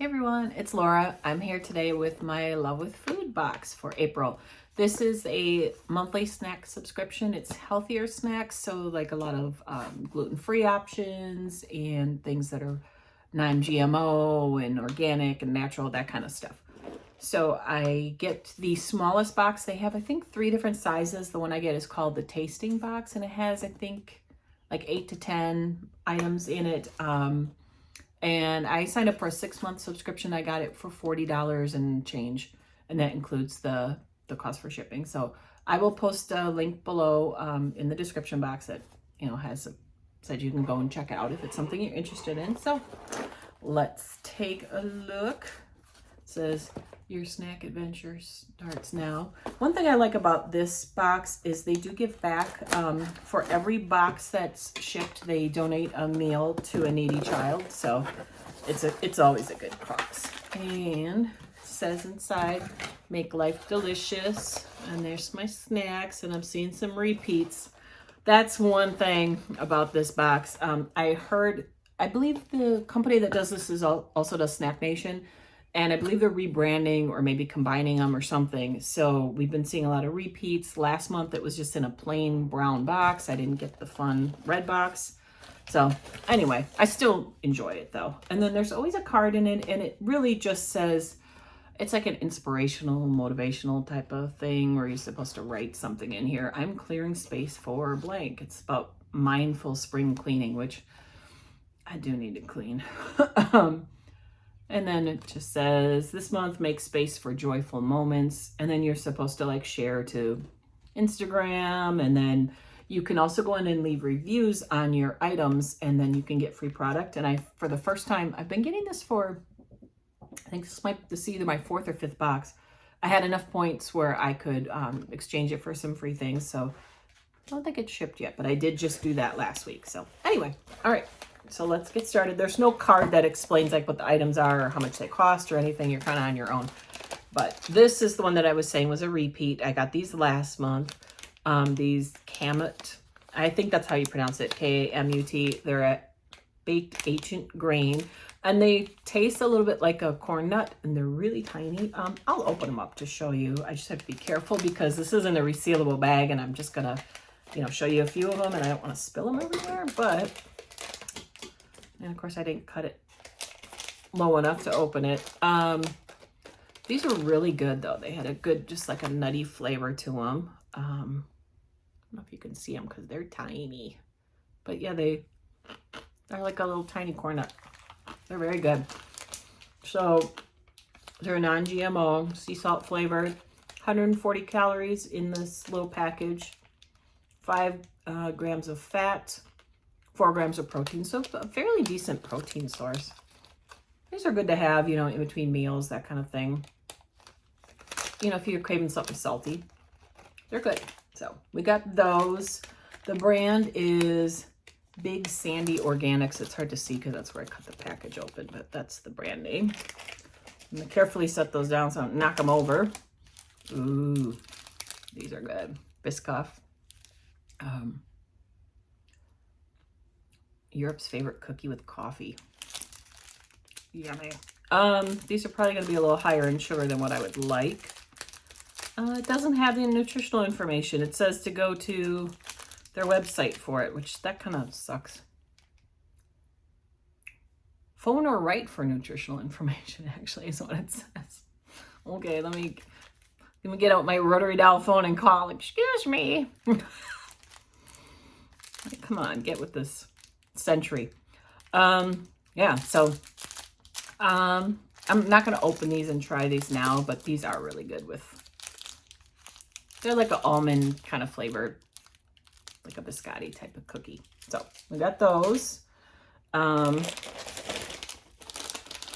Hey everyone, it's Laura. I'm here today with my Love with Food box for April. This is a monthly snack subscription. It's healthier snacks, so like a lot of gluten-free options and things that are non-GMO and organic and natural, that kind of stuff. So I get the smallest box. They have, I think, 3 different sizes. The one I get is called the tasting box, and it has, I think, like 8 to 10 items in it. And I signed up for a 6-month subscription. I got it for $40 and change, and that includes the cost for shipping. So I will post a link below in the description box that has said you can go and check out if it's something you're interested in. So let's take a look. It says your snack adventure starts now. One thing I like about this box is they do give back. For every box that's shipped, they donate a meal to a needy child. So it's always a good cause. And it says inside, make life delicious. And there's my snacks, and I'm seeing some repeats. That's one thing about this box. I believe the company that does this also does Snack Nation. And I believe they're rebranding or maybe combining them or something. So we've been seeing a lot of repeats. Last month it was just in a plain brown box. I didn't get the fun red box. So anyway, I still enjoy it though. And then there's always a card in it, and it really just says, it's like an inspirational, motivational type of thing where you're supposed to write something in here. I'm clearing space for blank. It's about mindful spring cleaning, which I do need to clean. And then it just says, this month make space for joyful moments. And then you're supposed to like share to Instagram. And then you can also go in and leave reviews on your items, and then you can get free product. And for the first time, I've been getting this for, I think this is either my 4th or 5th box. I had enough points where I could exchange it for some free things. So I don't think it's shipped yet, but I did just do that last week. So anyway, all right. So let's get started. There's no card that explains like what the items are or how much they cost or anything. You're kind of on your own. But this is the one that I was saying was a repeat. I got these last month. These Kamut, I think that's how you pronounce it, K-A-M-U-T. They're a baked ancient grain, and they taste a little bit like a corn nut, and they're really tiny. I'll open them up to show you. I just have to be careful because this isn't a resealable bag, and I'm just gonna, show you a few of them, and I don't want to spill them everywhere, but... And of course I didn't cut it low enough to open it. These were really good though. They had a good, just like a nutty flavor to them. I don't know if you can see them because they're tiny. But yeah, they're like a little tiny corn nut. They're very good. So they're non-GMO, sea salt flavored, 140 calories in this little package, 5 grams of fat, 4 grams of protein, so a fairly decent protein source. These are good to have, in between meals, that kind of thing. If you're craving something salty, they're good. So we got those. The brand is Big Sandy Organics. It's hard to see because that's where I cut the package open, but that's the brand name. I'm gonna carefully set those down so I don't knock them over. Ooh, these are good. Biscoff. Europe's favorite cookie with coffee. Yummy. These are probably going to be a little higher in sugar than what I would like. It doesn't have the nutritional information. It says to go to their website for it, which that kind of sucks. Phone or write for nutritional information, actually, is what it says. Okay, let me get out my rotary dial phone and call. Excuse me. Come on, get with this century. Yeah, so I'm not going to open these and try these now, but these are really good they're like an almond kind of flavored, like a biscotti type of cookie. So we got those. Another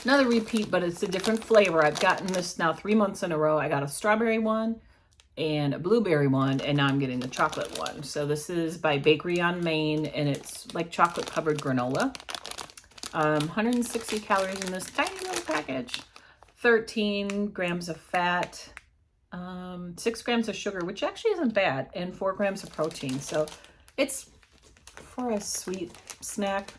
repeat, but it's a different flavor. I've gotten this now 3 months in a row. I got a strawberry one and a blueberry one, and now I'm getting the chocolate one. So this is by Bakery on Main, and it's like chocolate covered granola. 160 calories in this tiny little package, 13 grams of fat, 6 grams of sugar, which actually isn't bad, and 4 grams of protein. So it's, for a sweet snack,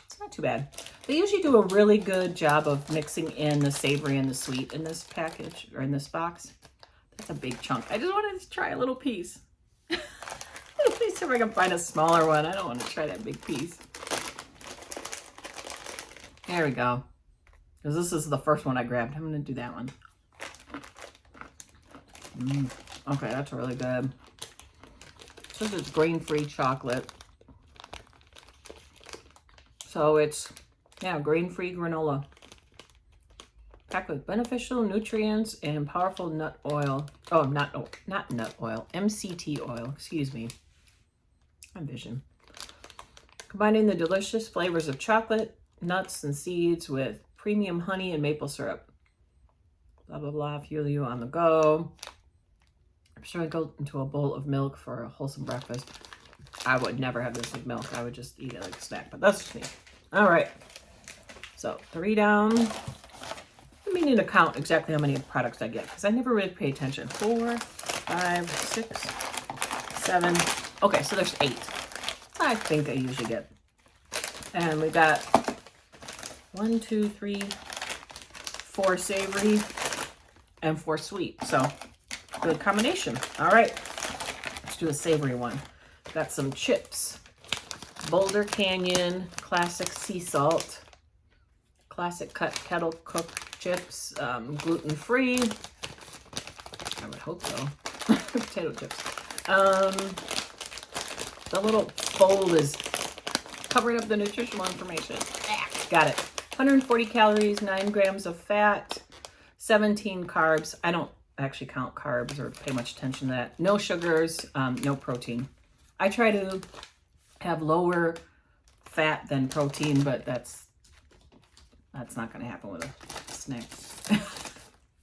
it's not not too bad. They usually do a really good job of mixing in the savory and the sweet in this package, or in this box. That's a big chunk. I just wanted to try a little piece. Let me see if I can find a smaller one. I don't want to try that big piece. There we go. Because this is the first one I grabbed. I'm going to do that one. Okay, that's really good. It says it's grain-free chocolate. So it's, yeah, grain-free granola. Packed with beneficial nutrients and powerful nut oil. Oh, not nut oil. MCT oil, excuse me. My vision. Combining the delicious flavors of chocolate, nuts, and seeds with premium honey and maple syrup. Blah, blah, blah. Fuel you on the go. I'm sure I go into a bowl of milk for a wholesome breakfast. I would never have this with milk. I would just eat it like a snack, but that's just me. All right. So 3 down. I need to count exactly how many products I get because I never really pay attention. 4, 5, 6, 7. Okay, so there's 8. I think I usually get. And we got 1, 2, 3, 4 savory and 4 sweet. So good combination. All right, let's do a savory one. Got some chips. Boulder Canyon Classic Sea Salt. Classic Cut Kettle Cooked chips. Gluten-free. I would hope so. Potato chips. The little fold is covering up the nutritional information. Got it. 140 calories, 9 grams of fat, 17 carbs. I don't actually count carbs or pay much attention to that. No sugars, no protein. I try to have lower fat than protein, but that's not going to happen with a snack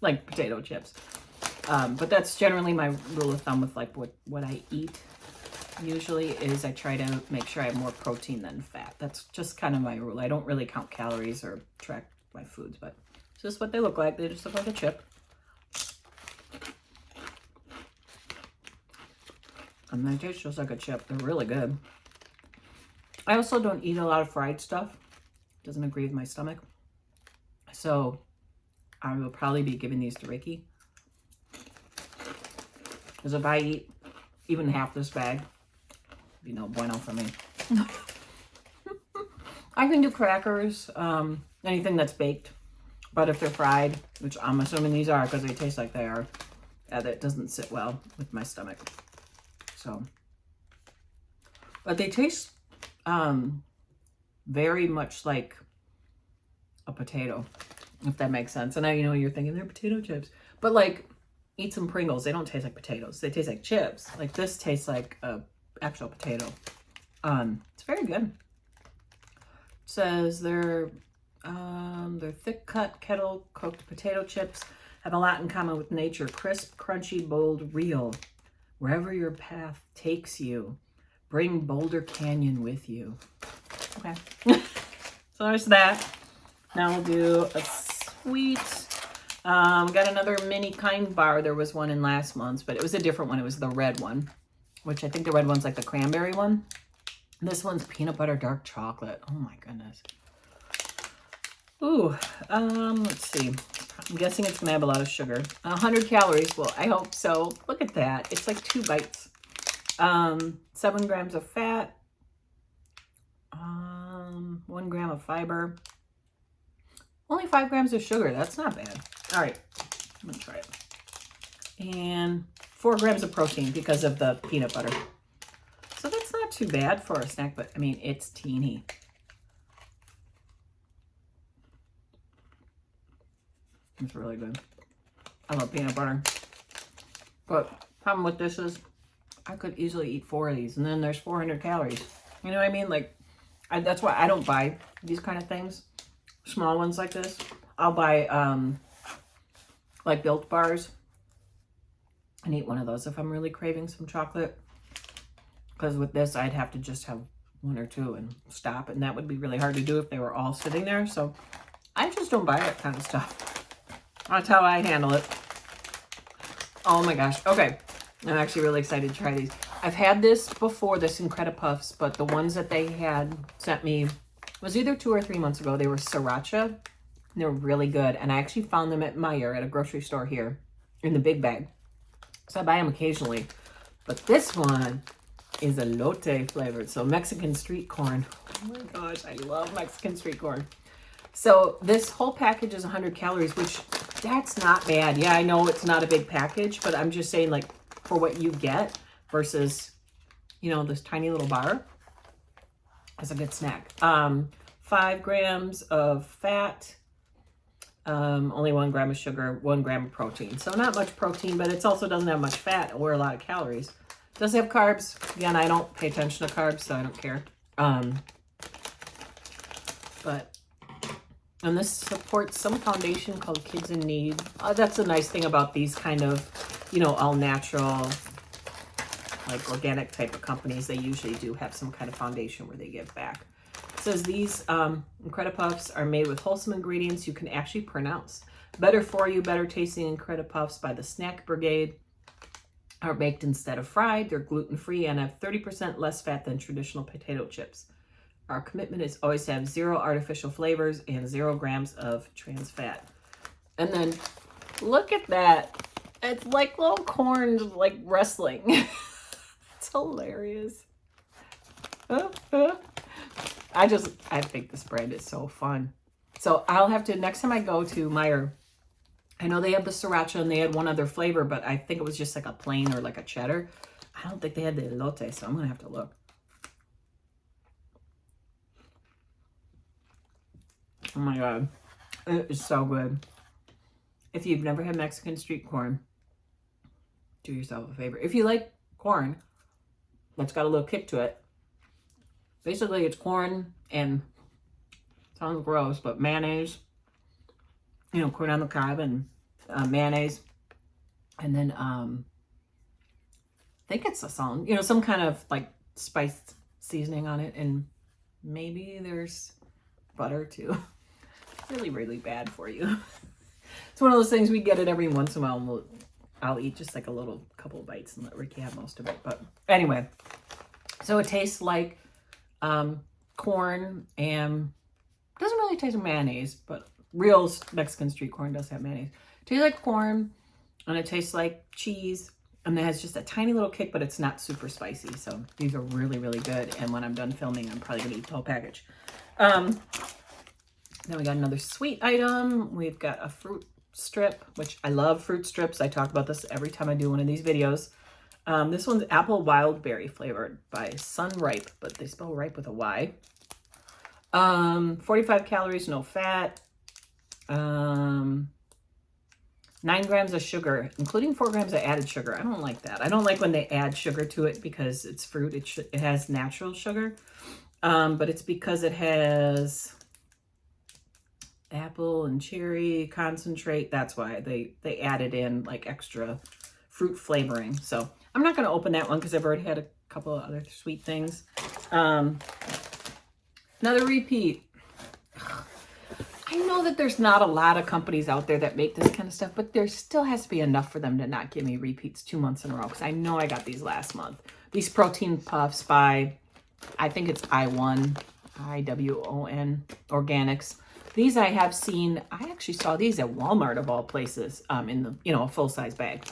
like potato chips. But that's generally my rule of thumb with like what I eat. Usually is I try to make sure I have more protein than fat. That's just kind of my rule. I don't really count calories or track my foods, but it's just what they look like. They just look like a chip. And they taste just like a chip. They're really good. I also don't eat a lot of fried stuff. It doesn't agree with my stomach. So I will probably be giving these to Ricky. Because if I eat even half this bag, be no bueno for me. I can do crackers, anything that's baked. But if they're fried, which I'm assuming these are because they taste like they are, that doesn't sit well with my stomach. So, but they taste very much like a potato, if that makes sense. And I know you're thinking they're potato chips, but like eat some Pringles. They don't taste like potatoes. They taste like chips. Like this tastes like a actual potato. It's very good. It says they're thick cut kettle cooked potato chips have a lot in common with nature. Crisp, crunchy, bold, real. Wherever your path takes you, bring Boulder Canyon with you. Okay. So there's that. Now we'll do a sweet. Got another mini Kind bar. There was one in last month's, but it was a different one. It was the red one, which I think the red one's like the cranberry one. This one's peanut butter dark chocolate. Oh my goodness. Ooh, let's see. I'm guessing it's gonna have a lot of sugar. 100 calories. Well, I hope so. Look at that. It's like 2 bites. 7 grams of fat. 1 gram of fiber. Only 5 grams of sugar. That's not bad. All right, I'm gonna try it. And 4 grams of protein because of the peanut butter. So that's not too bad for a snack, but I mean, it's teeny. It's really good. I love peanut butter. But problem with this is I could easily eat 4 of these and then there's 400 calories. You know what I mean? Like, that's why I don't buy these kind of things. Small ones like this. I'll buy like Built bars and eat one of those if I'm really craving some chocolate. Because with this, I'd have to just have 1 or 2 and stop. And that would be really hard to do if they were all sitting there. So I just don't buy that kind of stuff. That's how I handle it. Oh my gosh. Okay. I'm actually really excited to try these. I've had this before, this Incredipuffs, but the ones that they had sent me It was either 2 or 3 months ago. They were sriracha. They're really good. And I actually found them at Meijer at a grocery store here in the big bag. So I buy them occasionally. But this one is elote flavored. So Mexican street corn. Oh my gosh, I love Mexican street corn. So this whole package is 100 calories, which that's not bad. Yeah, I know it's not a big package, but I'm just saying, like, for what you get versus, you know, this tiny little bar, it's a good snack. 5 grams of fat, only 1 gram of sugar, 1 gram of protein. So not much protein, but it also doesn't have much fat or a lot of calories. It does have carbs. Again, I don't pay attention to carbs, so I don't care. And this supports some foundation called Kids in Need. That's a nice thing about these kind of, you know, all natural, like organic type of companies. They usually do have some kind of foundation where they give back. It says these Incredipuffs are made with wholesome ingredients you can actually pronounce. Better for you, better tasting Incredipuffs by the Snack Brigade are baked instead of fried. They're gluten-free and have 30% less fat than traditional potato chips. Our commitment is always to have 0 artificial flavors and 0 grams of trans fat. And then look at that. It's like little corns, like wrestling. It's hilarious. I think this brand is so fun. So I'll have to, next time I go to Meijer, I know they have the sriracha and they had one other flavor, but I think it was just like a plain or like a cheddar. I don't think they had the elote, so I'm going to have to look. Oh my God. It is so good. If you've never had Mexican street corn, do yourself a favor. If you like corn that's got a little kick to it, basically it's corn and, sounds gross, but mayonnaise, you know, corn on the cob and mayonnaise. And then I think it's a song, you know, some kind of like spiced seasoning on it. And maybe there's butter too. Really, really bad for you. It's one of those things we get it every once in a while. And I'll eat just like a little couple of bites and let Ricky have most of it. But anyway, so it tastes like corn and doesn't really taste like mayonnaise, but real Mexican street corn does have mayonnaise. It tastes like corn and it tastes like cheese and it has just a tiny little kick, but it's not super spicy. So these are really, really good. And when I'm done filming, I'm probably gonna eat the whole package. Then we got another sweet item. We've got a fruit strip, which I love fruit strips. I talk about this every time I do one of these videos. This one's apple wild berry flavored by Sunripe, but they spell ripe with a Y. 45 calories, no fat. 9 grams of sugar, including 4 grams of added sugar. I don't like that. I don't like when they add sugar to it because it's fruit. It has natural sugar, but it's because it has apple and cherry concentrate. That's why they added in like extra fruit flavoring. So I'm not going to open that one because I've already had a couple of other sweet things. Another repeat. I know that there's not a lot of companies out there that make this kind of stuff, but there still has to be enough for them to not give me repeats 2 months in a row because I know I got these last month. These protein puffs by, I think it's IWON Organics. These I have seen, I actually saw these at Walmart of all places, in the, you know, a full-size bag.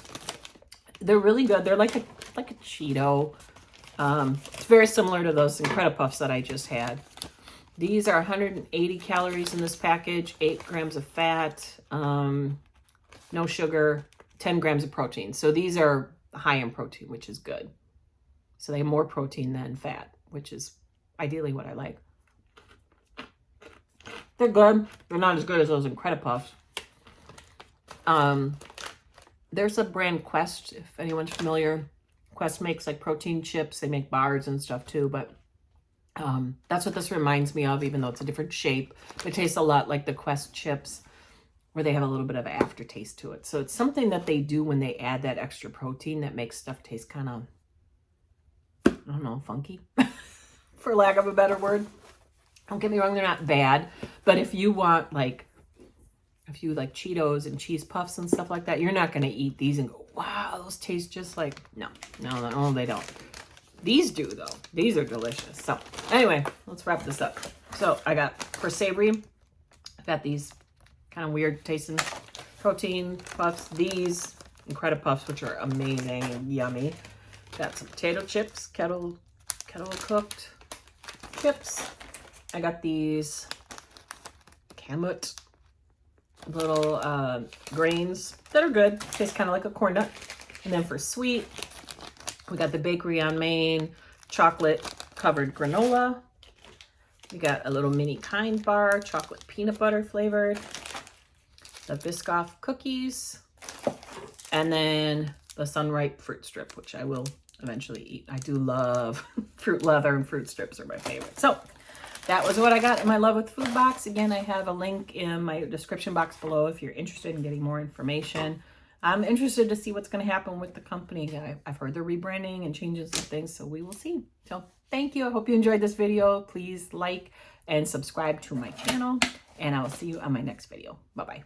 They're really good. They're like a Cheeto. It's very similar to those Incredipuffs that I just had. These are 180 calories in this package, 8 grams of fat, no sugar, 10 grams of protein. So these are high in protein, which is good. So they have more protein than fat, which is ideally what I like. They're good. They're not as good as those Incredipuffs. There's a brand, Quest, if anyone's familiar. Quest makes like protein chips. They make bars and stuff too, but that's what this reminds me of, even though it's a different shape. It tastes a lot like the Quest chips, where they have a little bit of aftertaste to it. So it's something that they do when they add that extra protein that makes stuff taste kind of, I don't know, funky, for lack of a better word. Don't get me wrong, they're not bad, but if you want like, if you like Cheetos and cheese puffs and stuff like that, you're not going to eat these and go, wow, those taste just like, no, they don't. These do though. These are delicious. So anyway, let's wrap this up. So I got, for savory, I got these kind of weird tasting protein puffs. These Incredipuffs, which are amazing and yummy. Got some potato chips, kettle cooked chips. I got these Kamut little grains that are good. Taste kind of like a corn nut. And then for sweet, we got the Bakery on Main chocolate covered granola. We got a little mini Kind bar, chocolate peanut butter flavored. The Biscoff cookies. And then the Sunripe fruit strip, which I will eventually eat. I do love fruit leather, and fruit strips are my favorite. So that was what I got in my Love with Food box. Again, I have a link in my description box below if you're interested in getting more information. I'm interested to see what's going to happen with the company. I've heard they're rebranding and changing some things, so we will see. So thank you. I hope you enjoyed this video. Please like and subscribe to my channel, and I will see you on my next video. Bye-bye.